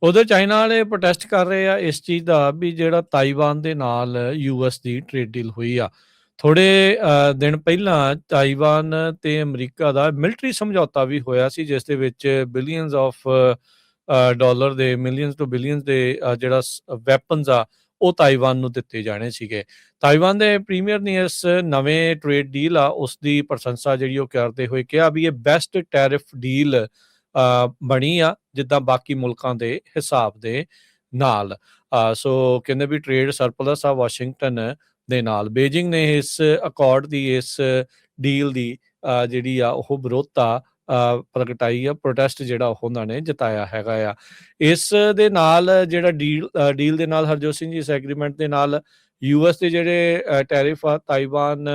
ਉਧਰ ਚਾਈਨਾ ਵਾਲੇ ਪ੍ਰੋਟੈਸਟ ਕਰ ਰਹੇ ਆ ਇਸ ਚੀਜ਼ ਦਾ ਵੀ ਜਿਹੜਾ ਤਾਈਵਾਨ ਦੇ ਨਾਲ ਯੂਐਸ ਦੀ ਟ੍ਰੇਡ ਡੀਲ ਹੋਈ ਆ। ਥੋੜੇ ਦਿਨ ਪਹਿਲਾਂ ਤਾਈਵਾਨ ਤੇ ਅਮਰੀਕਾ ਦਾ ਮਿਲਟਰੀ ਸਮਝੌਤਾ ਵੀ ਹੋਇਆ ਸੀ, ਜਿਸ ਦੇ ਵਿੱਚ ਬਿਲੀਅਨਸ ਆਫ ਡਾਲਰ ਦੇ ਮਿਲੀਅਨਸ ਟੂ ਬਿਲੀਅਨਸ ਦੇ ਜਿਹੜਾ ਵੈਪਨਸ ਆ ਉਹ ਤਾਈਵਾਨ ਨੂੰ ਦਿੱਤੇ ਜਾਣੇ ਸੀਗੇ। ਤਾਈਵਾਨ ਦੇ ਪ੍ਰੀਮੀਅਰ ਨੇ ਇਸ ਨਵੇਂ ਟ੍ਰੇਡ ਡੀਲ ਆ ਉਸ ਦੀ ਪ੍ਰਸ਼ੰਸਾ ਜਿਹੜੀ ਉਹ ਕਰਦੇ ਹੋਏ ਕਿਹਾ ਵੀ ਇਹ ਬੈਸਟ ਟੈਰਿਫ ਡੀਲ ਬਣੀ ਆ ਜਿੱਦਾਂ ਬਾਕੀ ਮੁਲਕਾਂ ਦੇ ਹਿਸਾਬ ਦੇ ਨਾਲ। ਸੋ ਕਹਿੰਦੇ ਵੀ ਟ੍ਰੇਡ ਸਰਪਲਸ ਆ ਵਾਸ਼ਿੰਗਟਨ ਦੇ ਨਾਲ। ਬੀਜਿੰਗ ਨੇ ਇਸ ਅਕੋਰਡ ਦੀ ਇਸ ਡੀਲ ਦੀ ਜਿਹੜੀ ਆ ਉਹ ਵਿਰੋਧਤਾ ਪ੍ਰਗਟਾਈ ਆ। ਪ੍ਰੋਟੈਸਟ ਜਿਹੜਾ ਉਹਨਾਂ ਨੇ ਜਤਾਇਆ ਹੈਗਾ ਆ। ਇਸ ਦੇ ਨਾਲ ਜਿਹੜਾ ਡੀਲ ਦੇ ਨਾਲ ਹਰਜੋਤ ਸਿੰਘ ਜੀ ਇਸ ਐਗਰੀਮੈਂਟ ਦੇ ਨਾਲ ਯੂਐਸ ਦੇ ਜਿਹੜੇ ਟੈਰਿਫ ਆ ਤਾਈਵਾਨ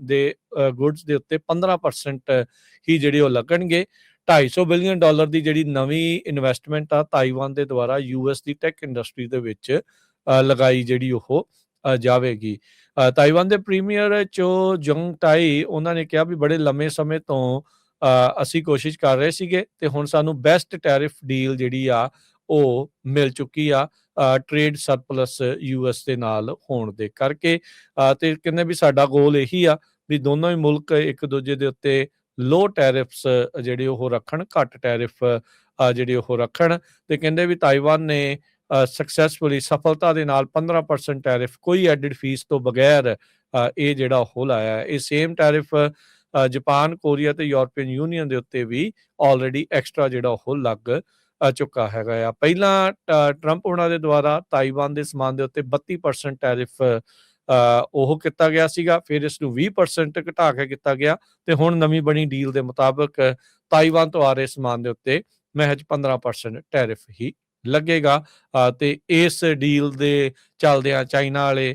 ਦੇ ਗੁੱਡਸ ਦੇ ਉੱਤੇ 15% ਹੀ ਜਿਹੜੇ ਉਹ ਲੱਗਣਗੇ। $250 ਬਿਲੀਅਨ ਦੀ ਜਿਹੜੀ ਨਵੀਂ ਇਨਵੈਸਟਮੈਂਟ ਆ ਤਾਈਵਾਨ ਦੇ ਦੁਆਰਾ ਯੂਐਸ ਦੀ ਟੈਕ ਇੰਡਸਟਰੀ ਦੇ ਵਿੱਚ ਲਗਾਈ ਜਿਹੜੀ ਉਹ ਜਾਵੇਗੀ। ਤਾਈਵਾਨ ਦੇ ਪ੍ਰੀਮੀਅਰ ਚੋ ਜੰਗ ਟਾਈ ਉਹਨਾਂ ਨੇ ਕਿਹਾ ਵੀ ਬੜੇ ਲੰਮੇ ਸਮੇਂ ਤੋਂ ਅਸੀਂ ਕੋਸ਼ਿਸ਼ ਕਰ ਰਹੇ ਸੀਗੇ ਤੇ ਹੁਣ ਸਾਨੂੰ ਬੈਸਟ ਟੈਰਿਫ ਡੀਲ ਜਿਹੜੀ ਆ ਉਹ ਮਿਲ ਚੁੱਕੀ ਆ ਟ੍ਰੇਡ ਸਰਪਲਸ ਯੂਐਸ ਦੇ ਨਾਲ ਹੋਣ ਦੇ ਕਰਕੇ। ਤੇ ਕਹਿੰਦੇ ਵੀ ਸਾਡਾ ਗੋਲ ਇਹੀ ਆ ਵੀ ਦੋਨੋਂ ਹੀ ਮੁਲਕ ਇੱਕ ਦੂਜੇ ਦੇ ਉੱਤੇ ਲੋ ਟੈਰਿਫਸ ਜਿਹੜੇ ਉਹ ਰੱਖਣ, ਘੱਟ ਟੈਰਿਫ ਜਿਹੜੇ ਉਹ ਰੱਖਣ। ਤੇ ਕਹਿੰਦੇ ਵੀ ਤਾਈਵਾਨ ਨੇ ਸਕਸੈਸਫੁਲੀ ਸਫਲਤਾ ਦੇ ਨਾਲ 15% ਟੈਰਿਫ ਕੋਈ ਐਡਿਡ ਫੀਸ ਤੋਂ ਬਗੈਰ ਇਹ ਜਿਹੜਾ ਉਹ ਲਾਇਆ। ਇਹ ਸੇਮ ਟੈਰਿਫ ਜਾਪਾਨ, ਕੋਰੀਆ ਤੇ ਯੂਰਪੀਅਨ ਯੂਨੀਅਨ ਦੇ ਉੱਤੇ ਵੀ ਆਲਰੇਡੀ ਐਕਸਟਰਾ ਜਿਹੜਾ ਉਹ ਲੱਗ ਚੁੱਕਾ ਹੈਗਾ ਆ। ਪਹਿਲਾਂ ਟਰੰਪ ਉਹਨਾਂ ਦੇ ਦੁਆਰਾ ਤਾਈਵਾਨ ਦੇ ਸਮਾਨ ਦੇ ਉੱਤੇ 32% ਟੈਰਿਫ ਉਹ ਕੀਤਾ ਗਿਆ ਸੀਗਾ, ਫਿਰ ਇਸ ਨੂੰ 20% ਘਟਾ ਕੇ ਕੀਤਾ ਗਿਆ ਤੇ ਹੁਣ ਨਵੀਂ ਬਣੀ ਡੀਲ ਦੇ ਮੁਤਾਬਕ ਤਾਈਵਾਨ ਤੋਂ ਆ ਰਹੇ ਸਮਾਨ ਦੇ ਉੱਤੇ ਮਹਿਜ 15% ਟੈਰਿਫ ਹੀ ਲੱਗੇਗਾ। ਤੇ ਇਸ ਡੀਲ ਦੇ ਚੱਲਦਿਆਂ ਚਾਈਨਾ ਵਾਲੇ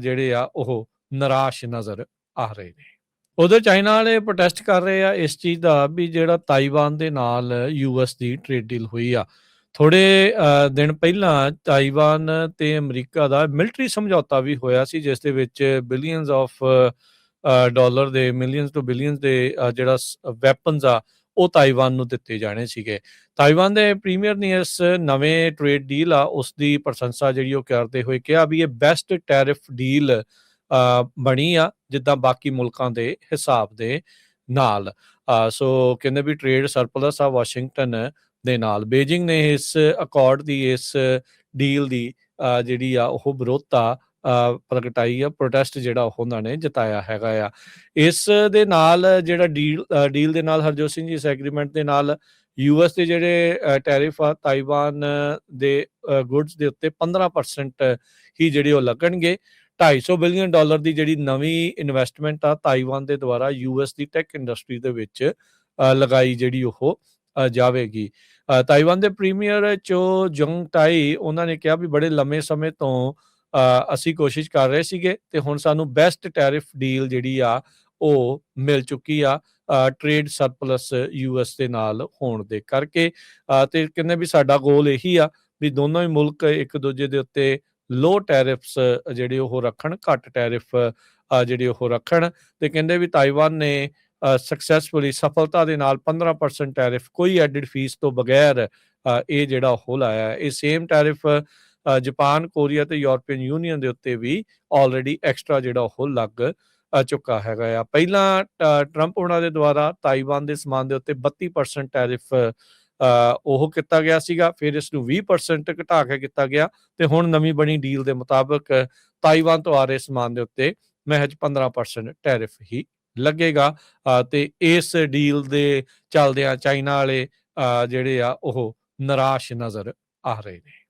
ਜਿਹੜੇ ਆ ਉਹ ਨਿਰਾਸ਼ ਨਜ਼ਰ ਆ ਰਹੇ ਨੇ। ਉਧਰ ਚਾਈਨਾ ਵਾਲੇ ਪ੍ਰੋਟੈਸਟ ਕਰ ਰਹੇ ਆ ਇਸ ਚੀਜ਼ ਦਾ ਵੀ ਜਿਹੜਾ ਤਾਈਵਾਨ ਦੇ ਨਾਲ ਯੂਐਸ ਦੀ ਟ੍ਰੇਡ ਡੀਲ ਹੋਈ ਆ। ਥੋੜੇ ਦਿਨ ਪਹਿਲਾਂ ਤਾਈਵਾਨ ਤੇ ਅਮਰੀਕਾ ਦਾ ਮਿਲਟਰੀ ਸਮਝੌਤਾ ਵੀ ਹੋਇਆ ਸੀ, ਜਿਸ ਦੇ ਵਿੱਚ ਬਿਲੀਅਨਸ ਆਫ ਡਾਲਰ ਦੇ ਮਿਲੀਅਨਸ ਟੂ ਬਿਲੀਅਨਸ ਦੇ ਜਿਹੜਾ ਵੈਪਨਸ ਆ ਉਹ ਤਾਈਵਾਨ ਨੂੰ ਦਿੱਤੇ ਜਾਣੇ ਸੀਗੇ। ਤਾਈਵਾਨ ਦੇ ਪ੍ਰੀਮੀਅਰ ਨੇ ਇਸ ਨਵੇਂ ਟ੍ਰੇਡ ਡੀਲ ਆ ਉਸ ਦੀ ਪ੍ਰਸ਼ੰਸਾ ਜਿਹੜੀ ਉਹ ਕਰਦੇ ਹੋਏ ਕਿਹਾ ਵੀ ਇਹ ਬੈਸਟ ਟੈਰਿਫ ਡੀਲ ਬਣੀ ਆ ਜਿੱਦਾਂ ਬਾਕੀ ਮੁਲਕਾਂ ਦੇ ਹਿਸਾਬ ਦੇ ਨਾਲ। ਸੋ ਕਹਿੰਦੇ ਵੀ ਟ੍ਰੇਡ ਸਰਪਲਸ ਆ ਵਾਸ਼ਿੰਗਟਨ ਦੇ ਨਾਲ। ਬੀਜਿੰਗ ਨੇ ਇਸ ਅਕੋਰਡ ਦੀ ਇਸ ਡੀਲ ਦੀ ਜਿਹੜੀ ਆ ਉਹ ਵਿਰੋਧਤਾ ਪ੍ਰਗਟਾਈ ਆ। ਪ੍ਰੋਟੈਸਟ ਜਿਹੜਾ ਉਹਨਾਂ ਨੇ ਜਤਾਇਆ ਹੈਗਾ ਆ। ਇਸ ਦੇ ਨਾਲ ਜਿਹੜਾ ਡੀਲ ਦੇ ਨਾਲ ਹਰਜੋਤ ਸਿੰਘ ਜੀ ਇਸ ਐਗਰੀਮੈਂਟ ਦੇ ਨਾਲ ਯੂਐਸ ਦੇ ਜਿਹੜੇ ਟੈਰਿਫ ਆ ਤਾਈਵਾਨ ਦੇ ਗੁੱਡਸ ਦੇ ਉੱਤੇ 15% ਹੀ ਜਿਹੜੇ ਉਹ ਲੱਗਣਗੇ। $250 ਬਿਲੀਅਨ ਦੀ ਜਿਹੜੀ ਨਵੀਂ ਇਨਵੈਸਟਮੈਂਟ ਆ ਤਾਈਵਾਨ ਦੇ ਦੁਆਰਾ ਯੂਐਸ ਦੀ ਟੈਕ ਇੰਡਸਟਰੀ ਦੇ ਵਿੱਚ ਲਗਾਈ ਜਿਹੜੀ ਉਹ ਜਾਵੇਗੀ। ਤਾਈਵਾਨ ਦੇ ਪ੍ਰੀਮੀਅਰ ਚੋ ਜੰਗ ਟਾਈ ਉਹਨਾਂ ਨੇ ਕਿਹਾ ਵੀ ਬੜੇ ਲੰਮੇ ਸਮੇਂ ਤੋਂ ਅਸੀਂ ਕੋਸ਼ਿਸ਼ ਕਰ ਰਹੇ ਸੀਗੇ ਤੇ ਹੁਣ ਸਾਨੂੰ ਬੈਸਟ ਟੈਰਿਫ ਡੀਲ ਜਿਹੜੀ ਆ ਉਹ ਮਿਲ ਚੁੱਕੀ ਆ ਟ੍ਰੇਡ ਸਰਪਲਸ ਯੂਐਸ ਦੇ ਨਾਲ ਹੋਣ ਦੇ ਕਰਕੇ। ਤੇ ਕਹਿੰਦੇ ਵੀ ਸਾਡਾ ਗੋਲ ਇਹੀ ਆ ਵੀ ਦੋਨੋਂ ਹੀ ਮੁਲਕ ਇੱਕ ਦੂਜੇ ਦੇ ਉੱਤੇ ਲੋ ਟੈਰਿਫਸ ਜਿਹੜੇ ਉਹ ਰੱਖਣ, ਘੱਟ ਟੈਰਿਫ ਜਿਹੜੇ ਉਹ ਰੱਖਣ। ਤੇ ਕਹਿੰਦੇ ਵੀ ਤਾਈਵਾਨ ਨੇ ਸਕਸੈਸਫੁਲੀ ਸਫਲਤਾ ਦੇ ਨਾਲ 15% ਟੈਰਿਫ ਕੋਈ ਐਡਿਡ ਫੀਸ ਤੋਂ ਬਗੈਰ ਇਹ ਜਿਹੜਾ ਉਹ ਲਾਇਆ। ਇਹ ਸੇਮ ਟੈਰਿਫ ਜਾਪਾਨ, ਕੋਰੀਆ ਤੇ ਯੂਰਪੀਅਨ ਯੂਨੀਅਨ ਦੇ ਉੱਤੇ ਵੀ ਆਲਰੇਡੀ ਐਕਸਟਰਾ ਜਿਹੜਾ ਉਹ ਲੱਗ ਚੁੱਕਾ ਹੈਗਾ ਆ। ਪਹਿਲਾਂ ਟਰੰਪ ਉਹਨਾਂ ਦੇ ਦੁਆਰਾ ਤਾਈਵਾਨ ਦੇ ਸਮਾਨ ਦੇ ਉੱਤੇ 32% ਟੈਰਿਫ ਉਹ ਕੀਤਾ ਗਿਆ ਸੀਗਾ, ਫਿਰ ਇਸ ਨੂੰ 20% ਘਟਾ ਕੇ ਕੀਤਾ ਗਿਆ ਤੇ ਹੁਣ ਨਵੀਂ ਬਣੀ ਡੀਲ ਦੇ ਮੁਤਾਬਕ ਤਾਈਵਾਨ ਤੋਂ ਆ ਰਹੇ ਸਮਾਨ ਦੇ ਉੱਤੇ ਮਹਿਜ 15% ਟੈਰਿਫ ਹੀ ਲੱਗੇਗਾ। ਤੇ ਇਸ ਡੀਲ ਦੇ ਚੱਲਦਿਆਂ ਚਾਈਨਾ ਵਾਲੇ ਜਿਹੜੇ ਆ ਉਹ ਨਿਰਾਸ਼ ਨਜ਼ਰ ਆ ਰਹੇ ਨੇ।